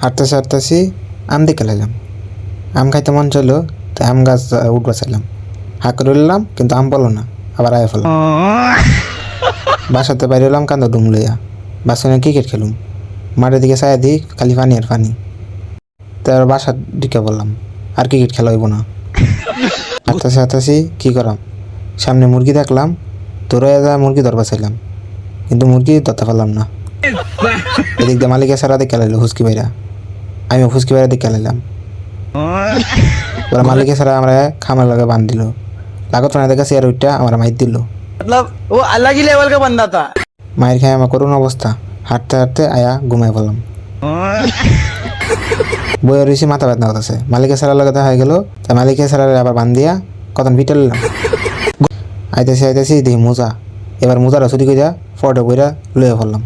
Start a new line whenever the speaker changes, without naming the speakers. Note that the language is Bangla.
হাঁটতেছি হাঁটতেছি আম দেখে লাইলাম। আম খাইতে মন চাইলো, তাই আম গাছ উঠবা চাইলাম। হাঁ করে উঠলাম, কিন্তু আম পড়লো না, আবার আয়া ফেলাম। বাসাতে বাইরে এলাম কান্দা ডুম লইয়া। বাসনে ক্রিকেট খেলুম। মাঠের দিকে চাইয়া দিই, খালি পানি আর পানি। তার বাসার দিকে বললাম, আর ক্রিকেট খেলা হইব না। হাঁটতেছি হাঁটতেছি কী করাম, সামনে মুরগি দেখলাম, দৌড়ে যা মুরগি ধরবা চাইলাম, কিন্তু মুরগি ধরতে পারলাম না। এদিক দিয়ে মালিকের সারা দিকে লাইলো হুসকি বাইরা, আমিও ফুসকি বাইরা দিকে লাইলাম। এবার মালিকের সারা আমরা খামার লগে বান্ধ দিল। লাগত না দেখা চেয়ার উঠটা আমার মাইর দিল।
मतलब वो अलग ही लेवल का बंदा था।
মায়ের খাই আমার করুণ অবস্থা। হাঁটতে হাঁটতে আয়া ঘুমাই পড়লাম। বইয়ের রয়েছি মাথা ব্যথা করতেছে। মালিকের সারা লগে দেখা হয়ে গেল, তাই মালিকের সারা আবার বান্ধ দিয়া কতন পিটাল আইতেছি আইতেছি দেখি মোজা। এবার মোজাটা ছুটি কইরা ফটো কইরা লইয়া পড়লাম।